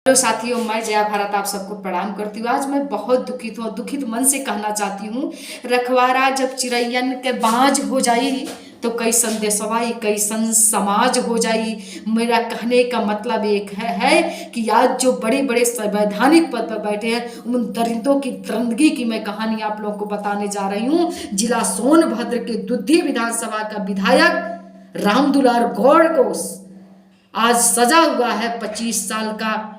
Hello साथियों, मैं जया भारत आप सबको प्रणाम करती हूँ। आज मैं बहुत दुखित हूँ, दुखित मन से कहना चाहती हूँ। रखवारा जब चिड़ैयन के बाज हो जाई तो कैसन देशवाई कैसन समाज हो जाई। मेरा कहने का मतलब एक है कि आज जो बड़े बड़े संवैधानिक पद पर बैठे हैं उन दरिंदों की दरिंदगी की मैं कहानी आप लोगों को बताने जा रही हूँ। जिला सोनभद्र के दुद्धी विधानसभा का विधायक रामदुलार गौड़ को आज सजा हुआ है, 25 साल का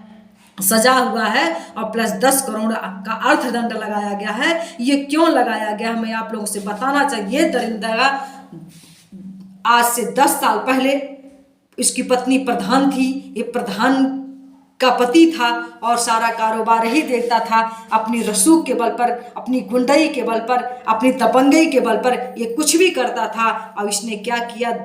सजा हुआ है और प्लस 10 करोड़ का अर्थदंड लगाया गया है। ये क्यों लगाया गया मैं आप लोगों से बताना चाहिए। दरिंदा आज से 10 साल पहले इसकी पत्नी प्रधान थी, ये प्रधान का पति था और सारा कारोबार ही देखता था। अपनी रसूख के बल पर, अपनी गुंडई के बल पर, अपनी दबंगई के बल पर ये कुछ भी करता था। और इसने क्या किया,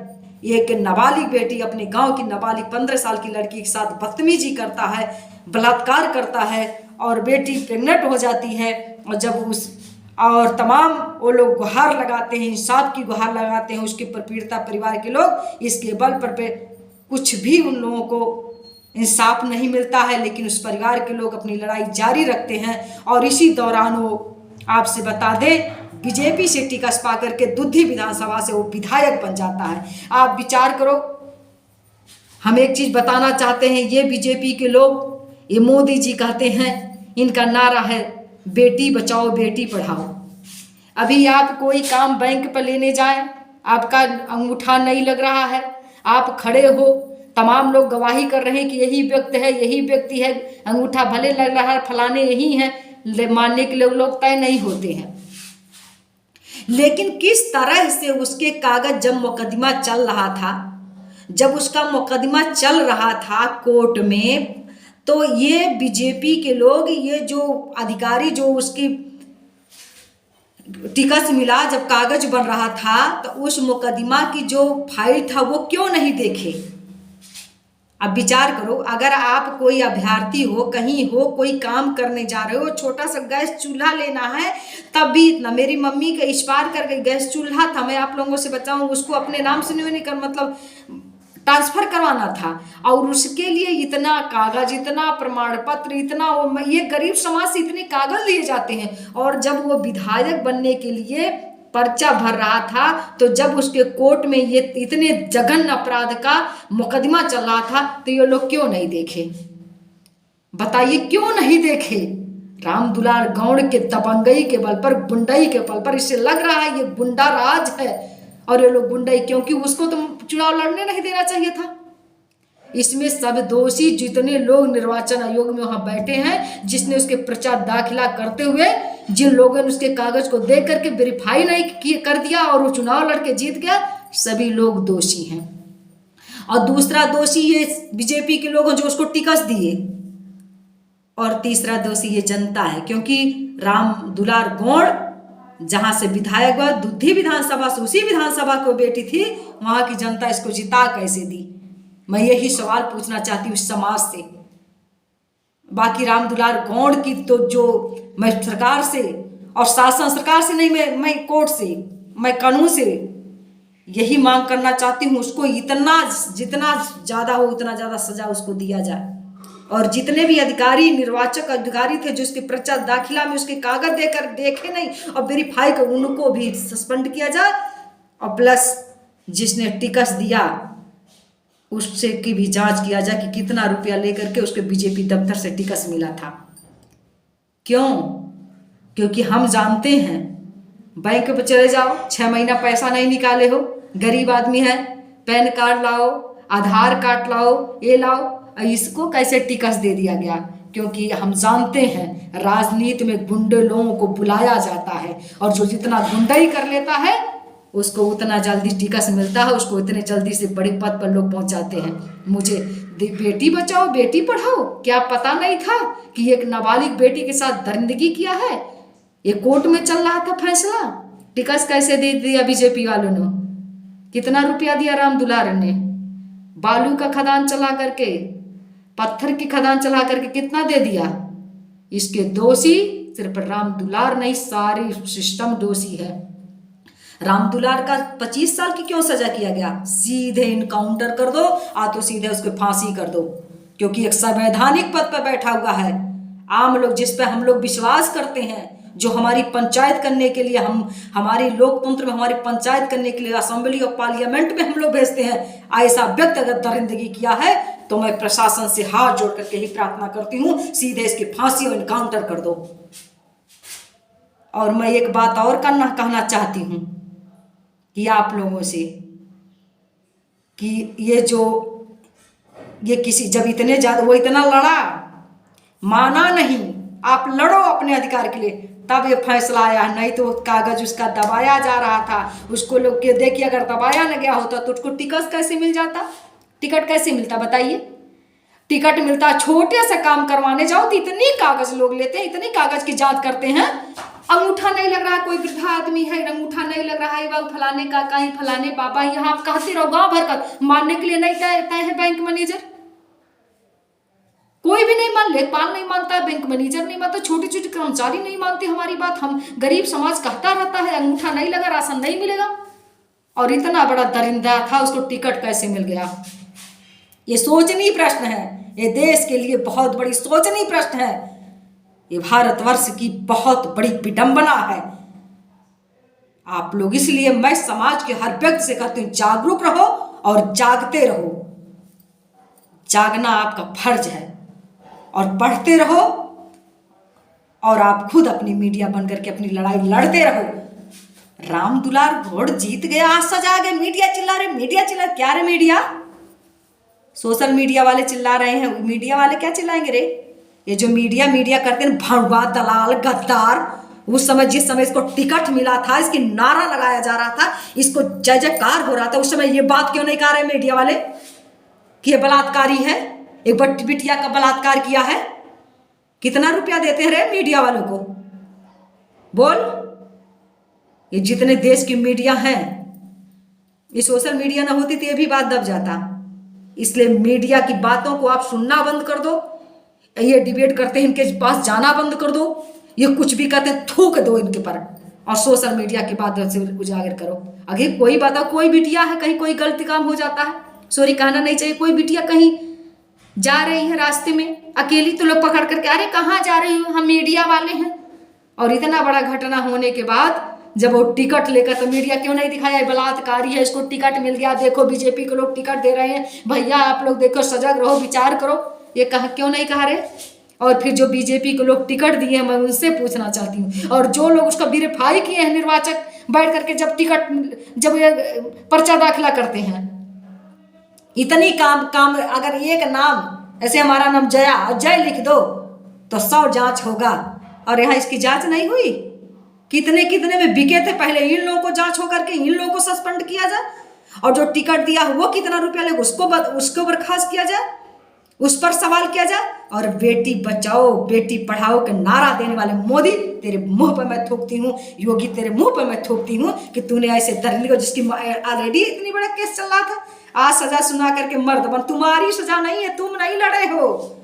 एक नाबालिग बेटी, अपने गांव की नाबालिग 15 साल की लड़की के साथ बदतमीजी करता है, बलात्कार करता है और बेटी प्रेग्नेंट हो जाती है। और जब और तमाम वो लोग गुहार लगाते हैं, इंसाफ की गुहार लगाते हैं उसके पर पीड़िता परिवार के लोग, इसके बल पर पे कुछ भी उन लोगों को इंसाफ नहीं मिलता है। लेकिन उस परिवार के लोग अपनी लड़ाई जारी रखते हैं और इसी दौरान वो आपसे बता दें बीजेपी से टिकट पा करके दुद्धी विधानसभा से वो विधायक बन जाता है। आप विचार करो। हम एक चीज बताना चाहते हैं, ये बीजेपी के लोग, ये मोदी जी कहते हैं, इनका नारा है बेटी बचाओ बेटी पढ़ाओ। अभी आप कोई काम बैंक पर लेने जाए, आपका अंगूठा नहीं लग रहा है, आप खड़े हो, तमाम लोग गवाही कर रहे हैं कि यही व्यक्ति है, यही व्यक्ति है, अंगूठा भले लग रहा है, फलाने यही है, मानने के लोग तय नहीं होते हैं। लेकिन किस तरह से उसके कागज जब मुकदमा चल रहा था, जब उसका मुकदमा चल रहा था कोर्ट में, तो ये बीजेपी के लोग, ये जो अधिकारी जो उसकी टिकट मिला, जब कागज बन रहा था तो उस मुकदमा की जो फाइल था वो क्यों नहीं देखे। अब विचार करो, अगर आप कोई अभ्यर्थी हो, कहीं हो, कोई काम करने जा रहे हो, छोटा सा गैस चूल्हा लेना है, तब भी इतना, मेरी मम्मी का एक्सपायर कर गई गैस चूल्हा था, मैं आप लोगों से बचाऊं, उसको अपने नाम से नहीं कर मतलब ट्रांसफर करवाना था और उसके लिए इतना कागज, इतना प्रमाण पत्र, इतना वो, ये गरीब समाज से इतने कागज लिए जाते हैं। और जब वो विधायक बनने के लिए पर्चा भर रहा था, तो जब उसके कोर्ट में ये इतने जघन्य अपराध का मुकदमा चल रहा था, तो ये लोग क्यों नहीं देखे, बताइए क्यों नहीं देखे। रामदुलार गौड़ के दबंगई के बल पर, गुंडई के बल पर, इससे लग रहा है ये गुंडा राज है और ये लोग गुंडई, क्योंकि उसको तो चुनाव लड़ने नहीं देना चाहिए था। इसमें सब दोषी जितने लोग निर्वाचन आयोग में वहां बैठे हैं, जिसने उसके प्रचार दाखिला करते हुए जिन लोगों ने उसके कागज को देख करके वेरीफाई नहीं कर दिया और वो चुनाव लड़के जीत गया, सभी लोग दोषी हैं। और दूसरा दोषी ये बीजेपी के लोग जो उसको टिकट दिए, और तीसरा दोषी ये जनता है, क्योंकि रामदुलार गौड़ जहां से विधायक हुआ, दुद्धी विधानसभा से, उसी विधानसभा को बेटी थी, वहां की जनता इसको जिता कैसे दी। मैं यही सवाल पूछना चाहती हूँ समाज से। बाकी रामदुलार गौड़ की तो जो मैं सरकार से और शासन, सरकार से नहीं, मैं कोर्ट से, मैं कानून से यही मांग करना चाहती हूँ, उसको इतना, जितना ज्यादा हो उतना ज्यादा सजा उसको दिया जाए। और जितने भी अधिकारी, निर्वाचक अधिकारी थे जो उसके पर्चा दाखिला में उसके कागज देकर देखे नहीं और वेरीफाई कर, उनको भी सस्पेंड किया जाए। और प्लस जिसने टिकट दिया उससे की भी जांच किया जाए कि कितना रुपया लेकर के उसके बीजेपी दफ्तर से टिकट मिला था। क्यों? क्योंकि हम जानते हैं, बैंक पर चले जाओ, 6 महीना पैसा नहीं निकाले हो, गरीब आदमी है, पैन कार्ड लाओ, आधार कार्ड लाओ, ये लाओ, इसको कैसे टिकट दे दिया गया। क्योंकि हम जानते हैं राजनीति में गुंडे लोगों को बुलाया जाता है और जो जितना गुंडाई कर लेता है उसको उतना जल्दी टिकट मिलता है, उसको इतने जल्दी से बड़े पद पर लोग पहुंचाते हैं। मुझे बेटी बचाओ बेटी पढ़ाओ, क्या पता नहीं था कि एक नाबालिग बेटी के साथ दरिंदगी किया है। ये कोर्ट में चल रहा था फैसला, टिकट कैसे दे दिया बीजेपी वालों ने। कितना रुपया दिया रामदुलार ने, बालू का खदान चला करके, पत्थर की खदान चला करके कितना दे दिया। इसके दोषी सिर्फ रामदुलार नहीं, सारी सिस्टम दोषी है। रामदुलार का 25 साल की क्यों सजा किया गया, सीधे इनकाउंटर कर दो, आ तो सीधे उसको फांसी कर दो। क्योंकि एक संवैधानिक पद पर बैठा हुआ है। आम लोग जिस पर हम लोग विश्वास करते हैं, जो हमारी पंचायत करने के लिए, हम हमारी लोकतंत्र में हमारी पंचायत करने के लिए असेंबली और पार्लियामेंट में हम लोग भेजते हैं, ऐसा व्यक्ति अगर दरिंदगी किया है तो मैं प्रशासन से हाथ जोड़ करके ही प्रार्थना करती हूँ, सीधे इसकी फांसी और इनकाउंटर कर दो। और मैं एक बात और कहना चाहती हूँ कि आप लोगों से, कि ये किसी जब इतने ज्यादा वो इतना लड़ा, माना नहीं, आप लड़ो अपने अधिकार के लिए, तब ये फैसला आया। नहीं तो कागज उसका दबाया जा रहा था, उसको लोग के देखिए, अगर दबाया न गया होता तो उसको टिकट कैसे मिल जाता, टिकट कैसे मिलता बताइए। टिकट मिलता, छोटे से काम करवाने जाओ तो इतनी कागज लोग लेते हैं, इतनी कागज की जांच करते हैं। अंगूठा नहीं लग रहा, कोई वृद्धा आदमी है, अंगूठा नहीं लग रहा है, बाबू फलाने का कहीं फलाने बाबा, यहाँ आप कहते रहो गाँव भर का, मानने के लिए नहीं तय है बैंक मैनेजर, कोई भी नहीं मान, लेखपाल नहीं मानता है, बैंक मैनेजर नहीं मानता, छोटे छोटे कर्मचारी नहीं मानते हमारी बात। हम गरीब समाज कहता रहता है अंगूठा नहीं लगा, राशन नहीं मिलेगा, और इतना बड़ा दरिंदा था, उसको टिकट कैसे मिल गया। ये सोचनीय प्रश्न है, ये देश के लिए बहुत बड़ी सोचनीय प्रश्न है, ये भारतवर्ष की बहुत बड़ी विडंबना है। आप लोग, इसलिए मैं समाज के हर व्यक्ति से कहती हूँ, जागरूक रहो और जागते रहो। जागना आपका फर्ज है, और पढ़ते रहो, और आप खुद अपनी मीडिया बन करके अपनी लड़ाई लड़ते रहो। राम दुलार घोड़ जीत गया, आज सजा गए, मीडिया चिल्ला रहे, मीडिया चिल्ला, क्या रे मीडिया, सोशल मीडिया वाले चिल्ला रहे हैं, मीडिया वाले क्या चिल्लाएंगे रे। ये जो मीडिया करते हैं, भड़वा दलाल गद्दार, उस समय जिस समय इसको टिकट मिला था, इसकी नारा लगाया जा रहा था, इसको जय जयकार हो रहा था, उस समय ये बात क्यों नहीं कह रहे मीडिया वाले कि ये बलात्कारी है, एक बिटिया का बलात्कार किया है। कितना रुपया देते हैं रे मीडिया वालों को, बोल। ये जितने देश की मीडिया हैं, ये सोशल मीडिया ना होती तो ये भी बात दब जाता। इसलिए मीडिया की बातों को आप सुनना बंद कर दो, ये डिबेट करते हैं इनके पास जाना बंद कर दो, ये कुछ भी कहते हैं थूक दो इनके पर, और सोशल मीडिया की बात से उजागर करो। अगर कोई बताओ, कोई बिटिया है कहीं कोई गलती काम हो जाता है, सॉरी कहना नहीं चाहिए, कोई बिटिया कहीं जा रही है रास्ते में अकेली, तो लोग पकड़ करके, अरे कहाँ जा रही हो, हम मीडिया वाले हैं। और इतना बड़ा घटना होने के बाद जब वो टिकट लेकर, तो मीडिया क्यों नहीं दिखाया, बलात्कारी है, इसको टिकट मिल गया, देखो बीजेपी को लोग टिकट दे रहे हैं, भैया आप लोग देखो, सजग रहो, विचार करो, ये क्यों नहीं कहा रहे। और फिर जो बीजेपी को लोग टिकट दिए, मैं उनसे पूछना चाहती हूँ, और जो लोग उसका वेरीफाई किए हैं, निर्वाचक बैठ करके जब पर्चा दाखिला करते हैं, इतनी काम अगर एक नाम, ऐसे हमारा नाम जया, जय लिख दो तो 100 जांच होगा, और यहाँ इसकी जांच नहीं हुई। कितने में बिके थे, पहले इन लोगों को जांच हो करके इन लोगों को सस्पेंड किया जाए, और जो टिकट दिया वो कितना रुपया लेगा उसको बर्खास्त किया जाए, उस पर सवाल किया जाए। और बेटी बचाओ बेटी पढ़ाओ के नारा देने वाले मोदी, तेरे मुंह पर मैं थूकती हूँ, योगी तेरे मुंह पर मैं थूकती हूँ कि तूने ऐसे दरिंदे को, जिसकी ऑलरेडी इतनी बड़ा केस चल रहा था, आज सजा सुना करके मर्द बन, तुम्हारी सजा नहीं है, तुम नहीं लड़े हो,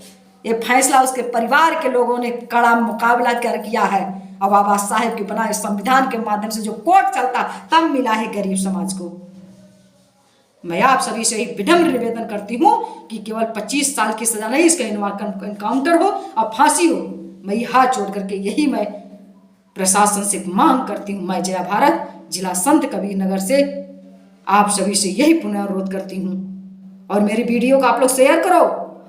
ये फैसला उसके परिवार के लोगों ने कड़ा मुकाबला कर किया है, और बाबा साहेब के बनाए संविधान के माध्यम से जो कोर्ट चलता, तब मिला है गरीब समाज को। मैं आप सभी से एक विनम्र निवेदन करती हूँ कि केवल 25 साल की सजा नहीं, इसका इनकाउंटर हो और फांसी हो। मैं ये हाथ जोड़ करके यही मैं प्रशासन से मांग करती हूँ। मैं जया भारत, जिला संत कबीर नगर से आप सभी से यही पुनः अनुरोध करती हूँ, और मेरी वीडियो को आप लोग शेयर करो,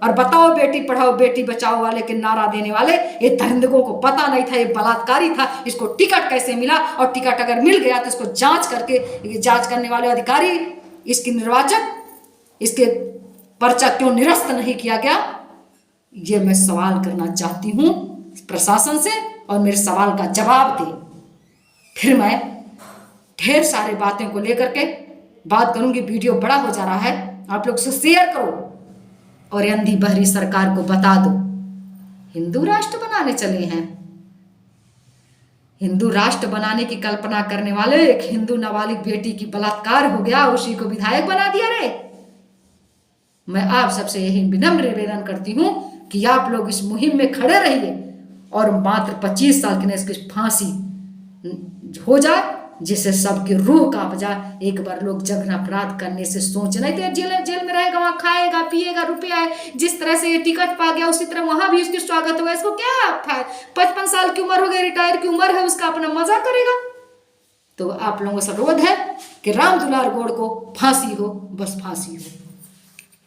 और बताओ बेटी पढ़ाओ बेटी बचाओ वाले के नारा देने वाले, ये दरिंदों को पता नहीं था ये बलात्कारी था, इसको टिकट कैसे मिला, और टिकट अगर मिल गया तो इसको जांच करने वाले अधिकारी, इसकी निर्वाचक, इसके पर्चा क्यों निरस्त नहीं किया गया, ये मैं सवाल करना चाहती हूँ प्रशासन से, और मेरे सवाल का जवाब दे। फिर मैं ढेर सारे बातें को लेकर के बात करूंगी। वीडियो बड़ा हो जा रहा है, आप लोग से शेयर करो, और अंधी बहरी सरकार को बता दो, हिंदू राष्ट्र बनाने चले हैं। हिंदू राष्ट्र बनाने की कल्पना करने वाले, एक हिंदू नाबालिग बेटी की बलात्कार हो गया, उसी को विधायक बना दिया रे। मैं आप सबसे यही विनम्र निवेदन करती हूँ कि आप लोग इस मुहिम में खड़े रहिए, और मात्र 25 साल की इसकी फांसी हो जाए, जिससे सबकी रूह कांप जाए। एक बार लोग जघन्य अपराध करने से सोच, नहीं तो जेल जेल में रहेगा, वहाँ खाएगा पिएगा, रुपया है, जिस तरह से ये टिकट पा गया उसी तरह वहां भी उसकी स्वागत होगा। इसको क्या है, 55 साल की उम्र हो गई, रिटायर की उम्र है, उसका अपना मजा करेगा। तो आप लोगों से अनुरोध है कि राम दुलार गौड़ को फांसी हो, बस फांसी हो।